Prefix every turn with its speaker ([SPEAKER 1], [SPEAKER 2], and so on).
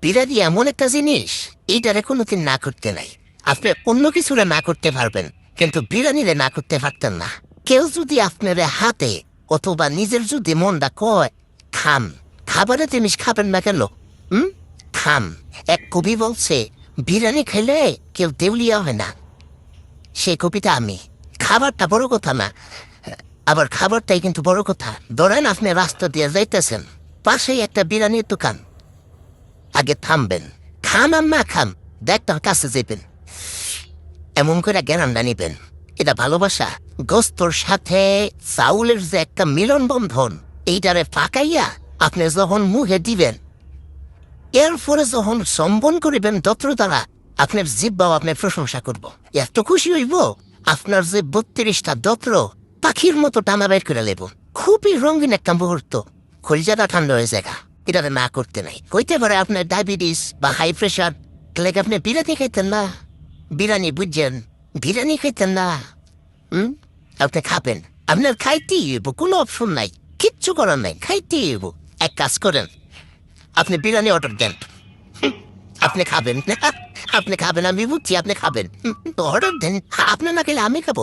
[SPEAKER 1] বিরিয়ানি এমন একটা জিনিস, এইটারে কোনোদিন না করতে নাই। আপনি অন্য কিছুরে না করতে পারবেন, কিন্তু বিরিয়ানিরে না করতে পারতেন না। কেউ যদি আপনার হাতে অথবা নিজের যদি মনটা কয় খাম, খাবারের জিনিস খাবেন না কেন? খাম। এক কবি বলছে, বিরিয়ানি খেলে কেউ দেউলিয়া হয় না। সেই কবিতা আমি। খাবারটা বড় কথা না, আবার খাবারটাই কিন্তু বড় কথা। ধরেন আপনি রাস্তা দিয়ে যাইতেছেন, পাশেই একটা বিরিয়ানির দোকান। আগে থামবেন, খান আর না খান, দেখটার কাছে যাবেন, এমন করে জ্ঞানটা নিবেন। এটা ভালোবাসা। গোস্তর সাথে চাউলের যে একটা মিলন বন্ধন, এইটারে ফাঁকাইয়া আপনি যখন মুখে দিবেন, এরপরে যখন সম্বন করিবেন দত্র দ্বারা, আপনার জিব্বাও আপনার প্রশংসা করব। এত খুশি হইব, আপনার যে 32টা দত্র পাখির মতো টানা বের করে লেব। খুবই রঙিন একটা মুহূর্ত। কলিজাটা ঠান্ডা হয়ে জায়গা। এটাতে না করতে নাই। হইতে পারে আপনার ডায়াবেটিস বা হাই প্রেশার, তাহলে কি আপনি বিরিয়ানি খাইতেন না? বিরিয়ানি বুঝছেন, বিরিয়ানি খাইতেন না। আপনি খাবেন, আপনার খাইতেই হইব, কোনো অপশন নাই, কিচ্ছু করার নাই, খাইতেই হইব। এক কাজ করেন, আপনি বিরিয়ানি অর্ডার দেন, আপনি খাবেন। আপনি খাবেন, আমি বুঝছি আপনি খাবেন, অর্ডার দেন। আপনি না খেলে আমি খাবো।